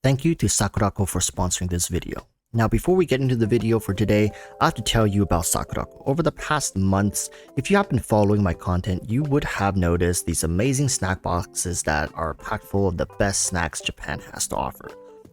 Thank you to Sakurako for sponsoring this video. Now, before we get into the video for today, I have to tell you about Sakurako. Over the past months, if you have been following my content, you would have noticed these amazing snack boxes that are packed full of the best snacks Japan has to offer.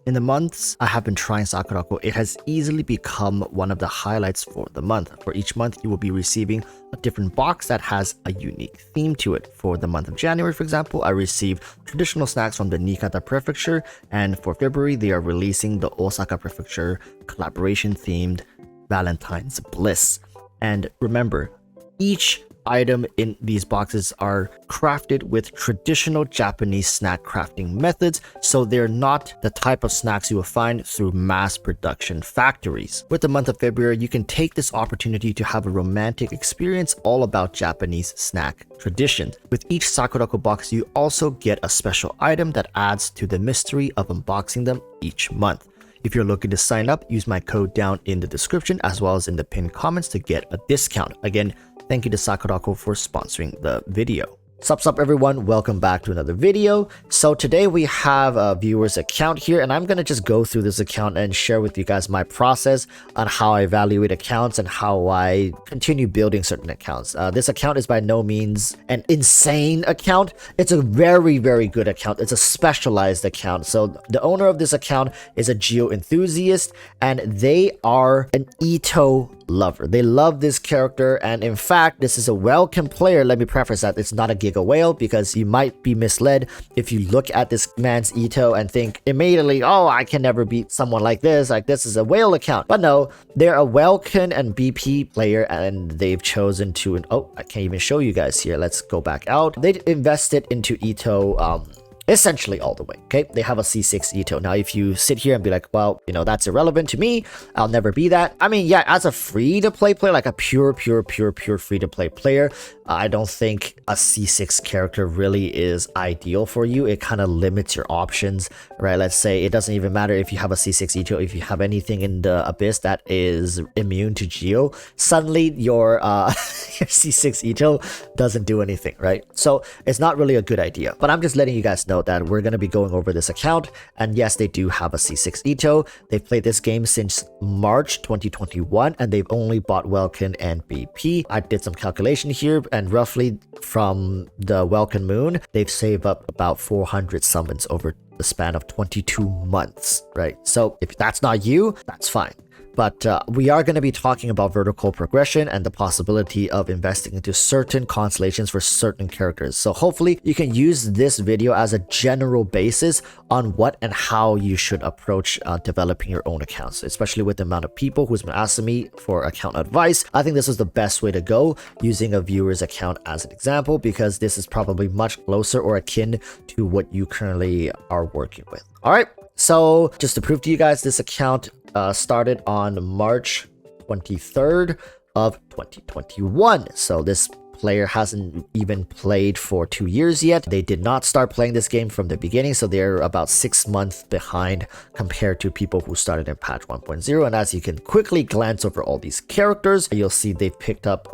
In the months I have been trying Sakurako, it has easily become one of the highlights for the month. For each month, you will be receiving a different box that has a unique theme to it. For the month of January, for example, I received traditional snacks from the Niigata Prefecture, and for February, they are releasing the Osaka Prefecture collaboration-themed Valentine's Bliss. And remember, each item in these boxes are crafted with traditional Japanese snack crafting methods, so they're not the type of snacks you will find through mass production factories. With the month of February, you can take this opportunity to have a romantic experience all about Japanese snack traditions. With each Sakurako box, you also get a special item that adds to the mystery of unboxing them each month. If you're looking to sign up, use my code down in the description as well as in the pinned comments to get a discount. Again, thank you to Sakurako for sponsoring the video. Sup everyone, welcome back to another video. So today we have a viewer's account here, and I'm gonna just go through this account and share with you guys my process on how I evaluate accounts and how I continue building certain accounts. This account is by no means an insane account. It's a very good account. It's a specialized account. So the owner of this account is a Geo enthusiast, and they are an Ito lover. They love this character, and in fact, this is a welcome player. Let me preface that it's not a Giga Whale, because you might be misled if you look at this man's Ito and think immediately, oh, I can never beat someone like this is a whale account. But no, they're a Welkin and BP player, and they've chosen to, oh, I can't even show you guys here. Let's go back out. They invested into Ito essentially all the way. Okay, they have a C6 Ito. Now if you sit here and be like, well, you know, that's irrelevant to me, I'll never be that. I mean, yeah, as a free-to-play player, like a pure free-to-play player, I don't think a C6 character really is ideal for you. It kind of limits your options, right? Let's say it doesn't even matter if you have a C6 Ito. If you have anything in the Abyss that is immune to Geo, suddenly your your C6 Ito doesn't do anything, right? So it's not really a good idea. But I'm just letting you guys know that we're going to be going over this account, and yes, they do have a C6 Ito. They've played this game since March 2021, and they've only bought Welkin and BP. I did some calculation here, and roughly from the Welkin Moon, they've saved up about 400 summons over the span of 22 months, right? So if that's not you, that's fine. But we are going to be talking about vertical progression and the possibility of investing into certain constellations for certain characters. So hopefully you can use this video as a general basis on what and how you should approach developing your own accounts, especially with the amount of people who's been asking me for account advice. I think this is the best way to go, using a viewer's account as an example, because this is probably much closer or akin to what you currently are working with. All right. So just to prove to you guys, this account started on March 23rd of 2021. So this player hasn't even played for 2 years yet. They did not start playing this game from the beginning, so they're about 6 months behind compared to people who started in patch 1.0. And as you can quickly glance over all these characters, you'll see they've picked up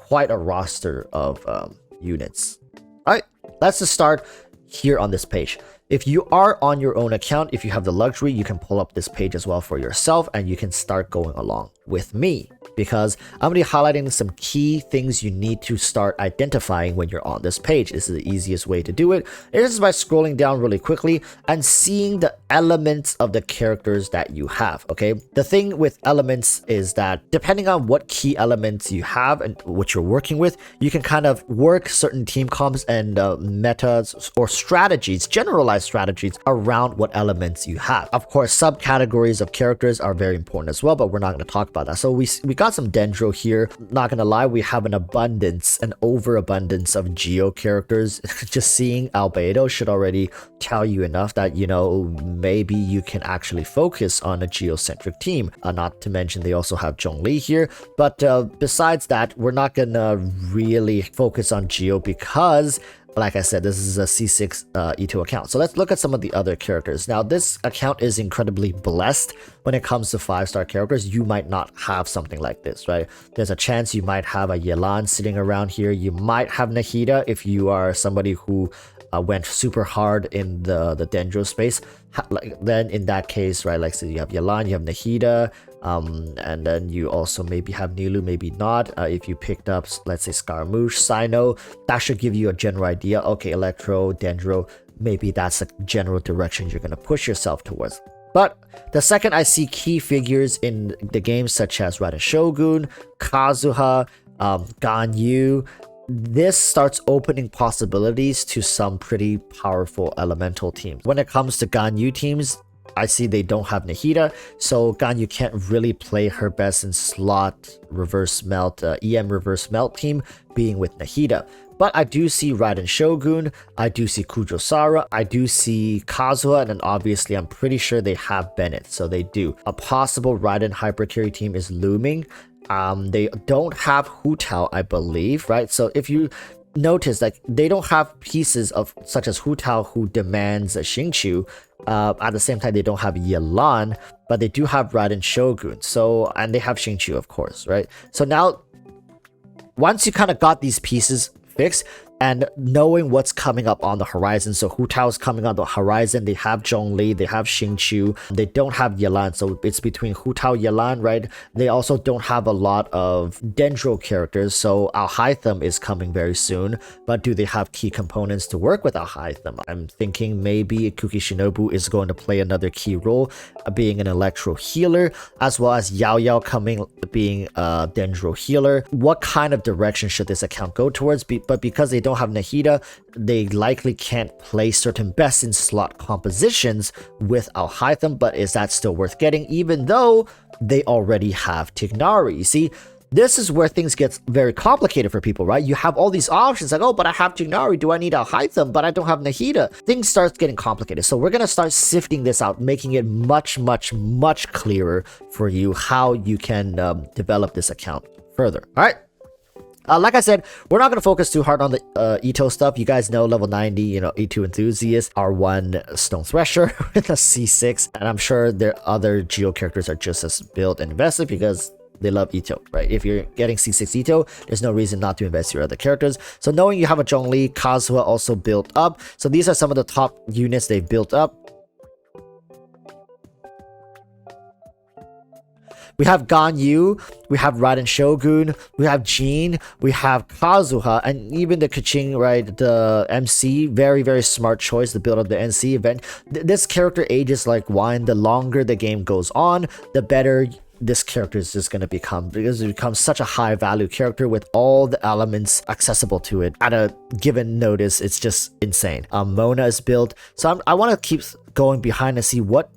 quite a roster of units. All right, let's just start here on this page. If you are on your own account, if you have the luxury, you can pull up this page as well for yourself, and you can start going along with me, because I'm going to be highlighting some key things you need to start identifying when you're on this page. This is the easiest way to do it. It is by scrolling down really quickly and seeing the elements of the characters that you have, okay? The thing with elements is that depending on what key elements you have and what you're working with, you can kind of work certain team comps and metas or strategies, generalized strategies around what elements you have. Of course, subcategories of characters are very important as well, but we're not going to talk about that. So we got some Dendro here. Not gonna lie, we have an overabundance of Geo characters. Just seeing Albedo should already tell you enough that, you know, maybe you can actually focus on a Geo-centric team. Not to mention they also have Zhongli here. But besides that, we're not gonna really focus on Geo because, like I said, this is a C6 Ito account. So let's look at some of the other characters. Now, this account is incredibly blessed when it comes to 5-star characters. You might not have something like this, right? There's a chance you might have a Yelan sitting around here. You might have Nahida if you are somebody who went super hard in the Dendro space. like then in that case, right, like so you have Yelan, you have Nahida, and then you also maybe have Nilu, maybe not. If you picked up, let's say, Scaramouche, Sino, that should give you a general idea. Okay, Electro, Dendro, maybe that's a general direction you're going to push yourself towards. But the second I see key figures in the game such as Raiden Shogun, Kazuha, Ganyu, this starts opening possibilities to some pretty powerful elemental teams. When it comes to Ganyu teams, I see they don't have Nahida, so Ganyu can't really play her best in slot reverse melt, EM reverse melt team being with Nahida. But I do see Raiden Shogun, I do see Kujosara, I do see Kazuha, and then obviously I'm pretty sure they have Bennett, so they do. A possible Raiden hyper carry team is looming. They don't have Hu Tao, I believe, right? So if you notice, like, they don't have pieces of such as Hu Tao who demands a Xingqiu. At the same time, they don't have Yelan, but they do have Raiden Shogun. So, and they have Xingqiu, of course, right? So now, once you kind of got these pieces fixed and knowing what's coming up on the horizon, so Hu Tao is coming on the horizon, they have Zhongli, they have Xingqiu, they don't have Yelan, so it's between Hu Tao, Yelan, right? They also don't have a lot of Dendro characters, so Alhaitham is coming very soon, but do they have key components to work with Alhaitham? I'm thinking maybe Kuki Shinobu is going to play another key role, being an Electro healer, as well as Yao Yao coming, being a Dendro healer. What kind of direction should this account go towards? But because they don't have Nahida, they likely can't play certain best in slot compositions with Alhaitham, but is that still worth getting even though they already have Tignari? You see, this is where things get very complicated for people, right? You have all these options like, oh, but I have Tignari, do I need Alhaitham, but I don't have Nahida? Things start getting complicated. So we're going to start sifting this out, making it much clearer for you how you can develop this account further. All right. Like I said, we're not going to focus too hard on the Ito stuff. You guys know level 90, you know, E2 enthusiast, R1 Stone Thresher with a C6. And I'm sure their other Geo characters are just as built and invested because they love Ito, right? If you're getting C6 Ito, there's no reason not to invest your other characters. So knowing you have a Zhongli, Kazuha also built up. So these are some of the top units they've built up. We have Ganyu, we have Raiden Shogun, we have Jin, we have Kazuha, and even the Keqing, right? The MC, very smart choice to build up the NC event. This character ages like wine. The longer the game goes on, the better this character is just going to become, because it becomes such a high value character with all the elements accessible to it at a given notice. It's just insane. Mona is built, so I want to keep going behind and see what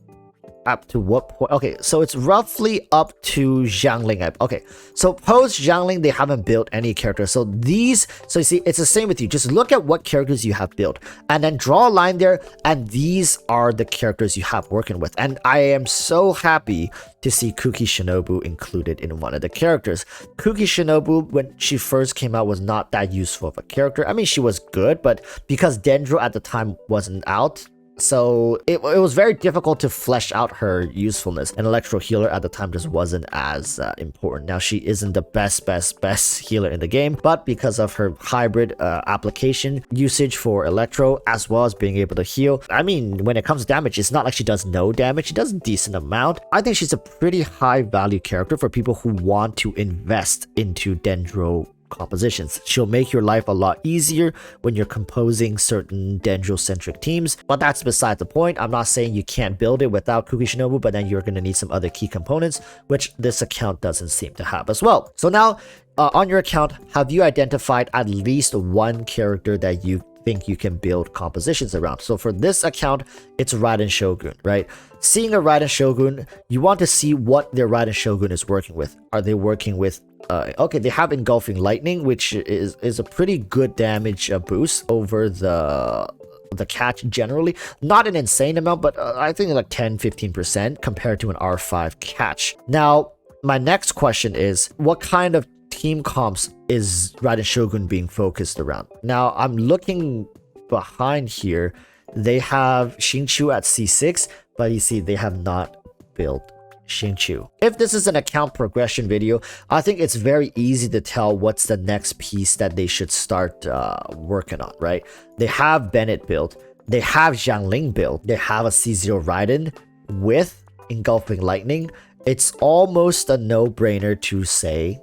up to what point. Okay, so it's roughly up to Xiangling. Okay, so post Xiangling, they haven't built any characters. So these, so you see, it's the same with you. Just look at what characters you have built and then draw a line there, and these are the characters you have working with. And I am so happy to see Kuki Shinobu included in one of the characters. Kuki Shinobu, when she first came out, was not that useful of a character. I mean, she was good, but because Dendro at the time wasn't out, so it was very difficult to flesh out her usefulness. An Electro healer at the time just wasn't as important. Now, she isn't the best healer in the game, but because of her hybrid application usage for Electro, as well as being able to heal, I mean, when it comes to damage, it's not like she does no damage. She does a decent amount. I think she's a pretty high value character for people who want to invest into Dendro compositions. She'll make your life a lot easier when you're composing certain Dendro-centric teams, but that's beside the point. I'm not saying you can't build it without Kuki Shinobu, but then you're going to need some other key components, which this account doesn't seem to have as well. So now, on your account, have you identified at least one character that you think you can build compositions around? So for this account, it's Raiden Shogun, right? Seeing a Raiden Shogun, you want to see what their Raiden Shogun is working with. Are they working with okay, they have Engulfing Lightning, which is a pretty good damage boost over the catch generally. Not an insane amount, but I think like 10-15% compared to an R5 catch. Now, my next question is, what kind of team comps is Raiden Shogun being focused around? Now, I'm looking behind here. They have Xingqiu at C6, but you see, they have not built Xingqiu. If this is an account progression video, I think it's very easy to tell what's the next piece that they should start working on, right? They have Bennett built. they have Xiangling build. They have a C0 Raiden with Engulfing Lightning. It's almost a no-brainer to say,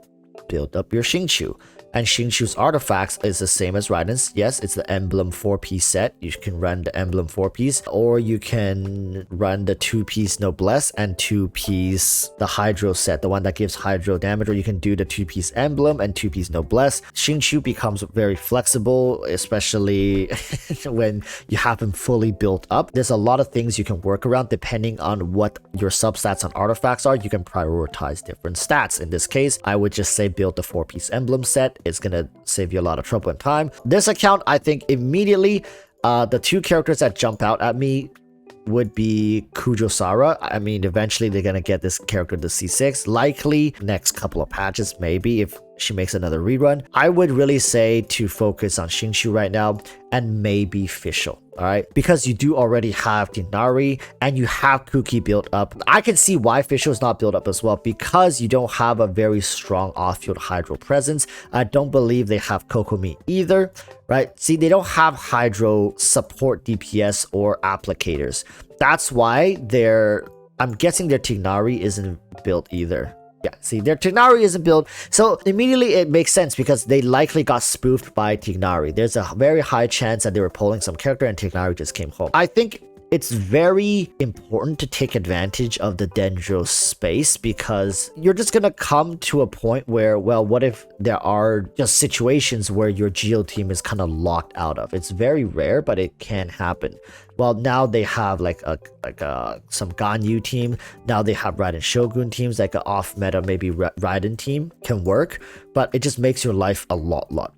build up your Xingqiu. And Xingqiu's artifacts is the same as Raiden's. Yes, it's the Emblem 4-piece set. You can run the Emblem 4-piece, or you can run the 2-piece Noblesse and 2-piece the Hydro set, the one that gives Hydro damage, or you can do the 2-piece Emblem and 2-piece Noblesse. Xingqiu becomes very flexible, especially when you have him fully built up. There's a lot of things you can work around depending on what your substats on artifacts are. You can prioritize different stats. In this case, I would just say build the 4-piece Emblem set. It's gonna save you a lot of trouble and time. This account, I think immediately, the two characters that jump out at me would be Kujo-Sara. I mean, eventually they're gonna get this character to C6. Likely next couple of patches, maybe, if she makes another rerun. I would really say to focus on Xingqiu right now, and maybe Fischl. Alright, because you do already have Dinari and you have Kuki built up. I can see why Fischl is not built up as well, because you don't have a very strong off-field Hydro presence. I don't believe they have Kokomi either, right? See, they don't have Hydro support DPS or applicators. That's why I'm guessing their Tignari isn't built either. Yeah, see, their Tignari isn't built, so immediately it makes sense because they likely got spoofed by Tignari. There's a very high chance that they were pulling some character and Tignari just came home. I think it's very important to take advantage of the Dendro space, because you're just gonna come to a point where, well, what if there are just situations where your Geo team is kind of locked out of? It's very rare, but it can happen. Well, now they have some Ganyu team. Now they have Raiden Shogun teams, like an off-meta, maybe Raiden team can work, but it just makes your life a lot more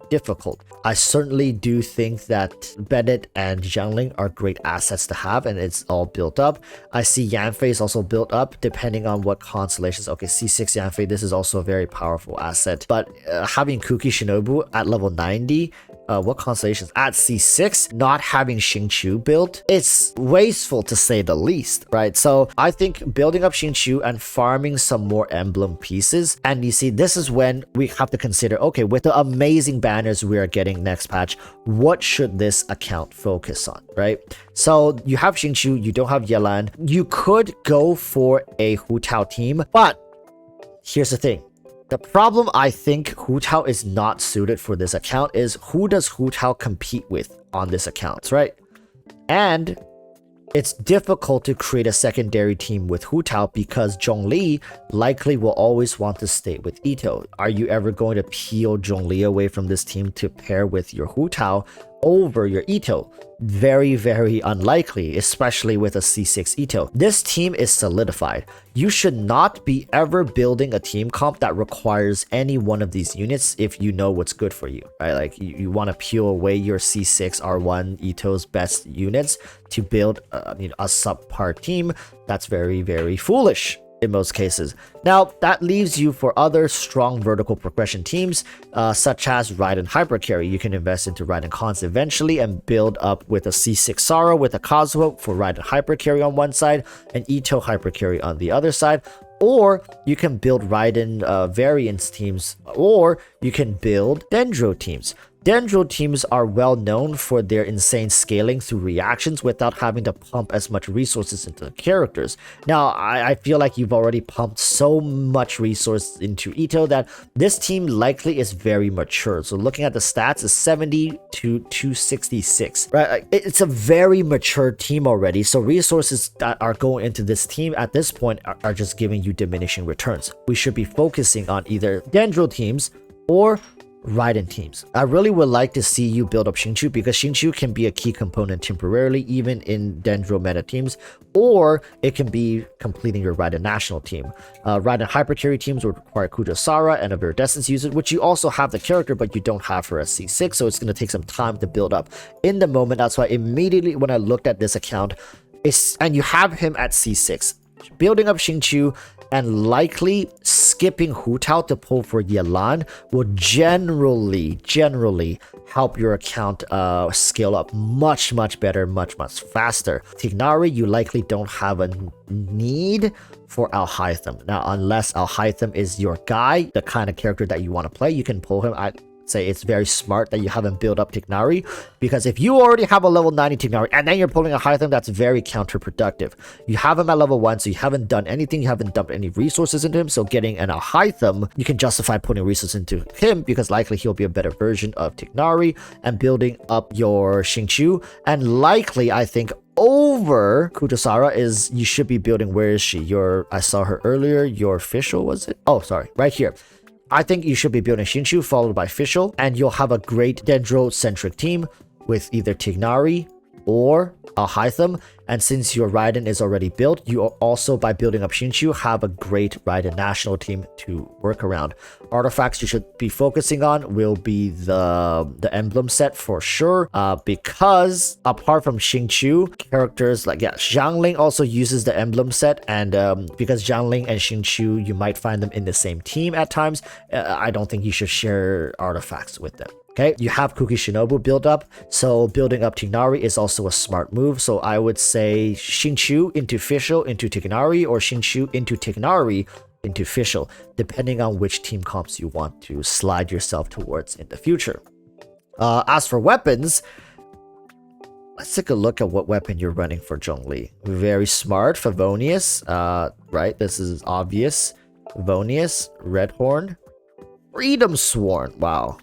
difficult. I certainly do think that Bennett and Xiangling are great assets to have, and it's all built up. I see Yanfei is also built up, depending on what constellations. Okay, C6 Yanfei, this is also a very powerful asset, but having Kuki Shinobu at level 90, what constellations at C6, not having Xingqiu built, it's wasteful to say the least, right? So I think building up Xingqiu and farming some more emblem pieces, and you see, this is when we have to consider, okay, with the amazing banners we are getting next patch, what should this account focus on, right? So you have Xingqiu, you don't have Yelan. You could go for a Hu Tao team, but here's the thing. The problem I think Hu Tao is not suited for this account is, who does Hu Tao compete with on this account, right? And it's difficult to create a secondary team with Hu Tao because Zhongli likely will always want to stay with Ito. Are you ever going to peel Zhongli away from this team to pair with your Hu Tao over your Ito? Very, very unlikely, especially with a C6 Ito. This team is solidified. You should not be ever building a team comp that requires any one of these units if you know what's good for you, right? Like you want to peel away your C6 R1 Ito's best units to build a subpar team. That's very, very foolish in most cases. Now, that leaves you for other strong vertical progression teams, such as Raiden Hypercarry. You can invest into Raiden Cons eventually and build up with a C6 Sara with a Kazuo for Raiden Hypercarry on one side and Ito Hypercarry on the other side. Or you can build Raiden variants teams, or you can build Dendro teams. Dendro teams are well known for their insane scaling through reactions without having to pump as much resources into the characters. Now, I feel like you've already pumped so much resource into Ito that this team likely is very mature. So looking at the stats, is 70 to 266, right? It's a very mature team already. So resources that are going into this team at this point are just giving you diminishing returns. We should be focusing on either Dendro teams or Raiden teams. I really would like to see you build up Xingqiu, because Xingqiu can be a key component temporarily even in Dendro meta teams, or it can be completing your Raiden national team. Raiden Hypercarry teams would require Kujo-Sara and a Viridescence user, which you also have the character, but you don't have her as C6, so it's going to take some time to build up. In the moment, that's why immediately when I looked at this account, and you have him at C6, building up Xingqiu and likely skipping Hu Tao to pull for Yelan will generally help your account scale up much better, much faster. Tignari, you likely don't have a need for Alhaitham. Now, unless Alhaitham is your guy, the kind of character that you want to play, you can pull him. say it's very smart that you haven't built up Tignari, because if you already have a level 90 Tignari and then you're pulling a Hytham, that's very counterproductive. You have him at level 1, so you haven't done anything, you haven't dumped any resources into him, so getting a Hytham, you can justify putting resources into him because likely he'll be a better version of Tignari, and building up your Xingqiu, and likely, I think, over Kutasara is you should be building. Where is she? I saw her earlier. Your official, was it? Oh, sorry, right here. I think you should be building Xingqiu followed by official, and you'll have a great Dendro-centric team with either Tignari or a Hytham. And since your Raiden is already built, you also, by building up Xingqiu, have a great Raiden national team to work around. Artifacts you should be focusing on will be the emblem set for sure, because apart from Xingqiu, characters like, Xiangling also uses the emblem set, and because Xiangling and Xingqiu, you might find them in the same team at times, I don't think you should share artifacts with them. Okay, you have Kuki Shinobu built up, so building up Tignari is also a smart move. So I would say Xingqiu into Official into Tignari, or Xingqiu into Tignari into Official, depending on which team comps you want to slide yourself towards in the future. As for weapons, let's take a look at what weapon you're running for Zhongli. Very smart, Favonius, right? This is obvious. Favonius, Redhorn, Freedom Sworn, wow.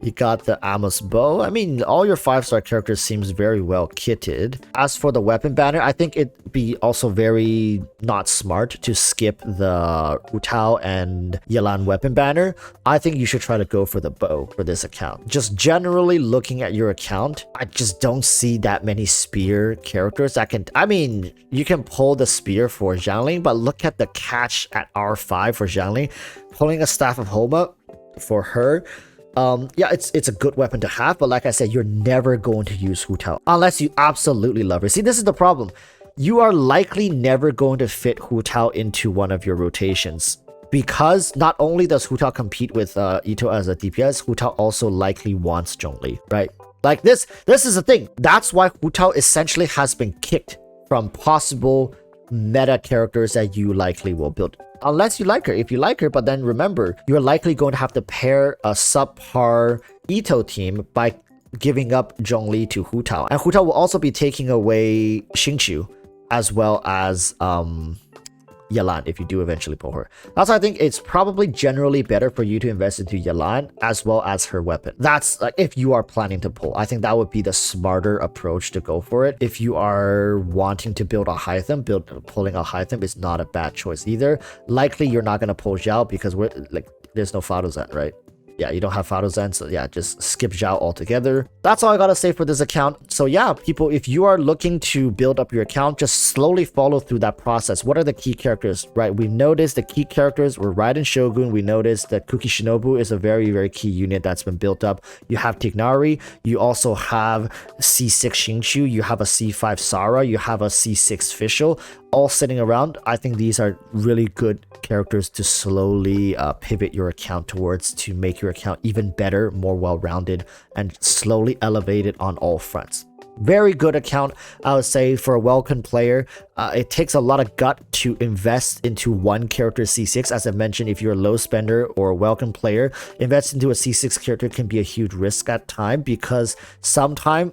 You got the Amos bow. I mean, all your 5-star characters seems very well kitted. As for the weapon banner, I think it'd be also very not smart to skip the Hu Tao and Yelan weapon banner. I think you should try to go for the bow for this account. Just generally looking at your account, I just don't see that many spear characters that can... I mean, you can pull the spear for Xiangling, but look at the catch at R5 for Xiangling. Pulling a Staff of Homa for her, yeah, it's a good weapon to have, but like I said, you're never going to use Hu Tao unless you absolutely love her. See, this is the problem. You are likely never going to fit Hu Tao into one of your rotations, because not only does Hu Tao compete with Ito as a DPS, Hu Tao also likely wants Zhongli, right? Like this is the thing. That's why Hu Tao essentially has been kicked from possible meta characters that you likely will build. Unless you like her. If you like her, but then remember, you're likely going to have to pair a subpar Ito team by giving up Zhongli to Hu Tao. And Hu Tao will also be taking away Xingqiu, as well as Yelan, if you do eventually pull her. That's why I think it's probably generally better for you to invest into Yelan as well as her weapon. That's like if you are planning to pull. I think that would be the smarter approach to go for it. If you are wanting to build a Hytham, pulling a Hytham is not a bad choice either. Likely you're not gonna pull Zhao because there's no Fadozan, right? Yeah, you don't have Fadozan, so yeah, just skip Zhao altogether. That's all I gotta say for this account. So yeah, people, if you are looking to build up your account, just slowly follow through that process. What are the key characters, right? We noticed the key characters were Raiden Shogun. We noticed that Kuki Shinobu is a very, very key unit that's been built up. You have Tignari. You also have C6 Xingqiu. You have a C5 Sara. You have a C6 Official. All sitting around. I think these are really good characters to slowly pivot your account towards, to make your account even better, more well-rounded, and slowly elevate it on all fronts. Very good account, I would say, for a Welcome player. It takes a lot of gut to invest into one character C6. As I mentioned, if you're a low spender or a Welcome player, invest into a C6 character can be a huge risk at time, because sometimes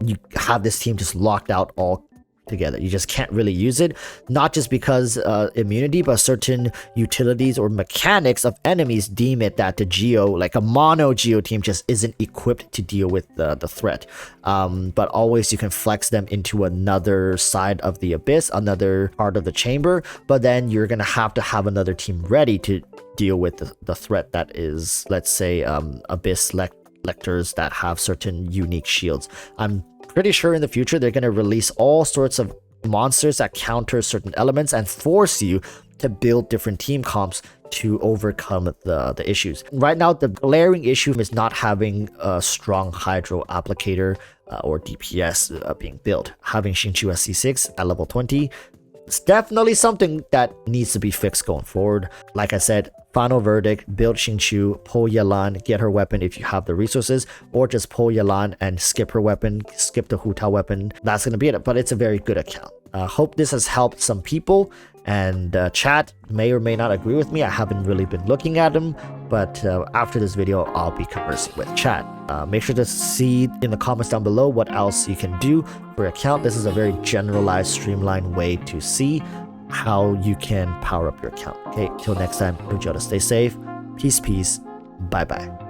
you have this team just locked out all together. You just can't really use it, not just because immunity, but certain utilities or mechanics of enemies deem it that the Geo, like a mono Geo team, just isn't equipped to deal with the threat. But always you can flex them into another side of the abyss, another part of the chamber, but then you're gonna have to have another team ready to deal with the threat that is, let's say, abyss lectors that have certain unique shields. I'm pretty sure in the future they're going to release all sorts of monsters that counter certain elements and force you to build different team comps to overcome the issues. Right now, the glaring issue is not having a strong Hydro applicator or DPS being built. Having Xingqiu at C6 at level 20, it's definitely something that needs to be fixed going forward. Like I said, final verdict, build Xingqiu, pull Yelan, get her weapon if you have the resources, or just pull Yelan and skip her weapon, skip the Hu Tao weapon. That's going to be it, but it's a very good account. Hope this has helped some people. And chat may or may not agree with me. I haven't really been looking at them, but after this video, I'll be conversing with chat. Make sure to see in the comments down below what else you can do for your account. This is a very generalized, streamlined way to see how you can power up your account. Okay, till next time, stay safe. Peace, bye-bye.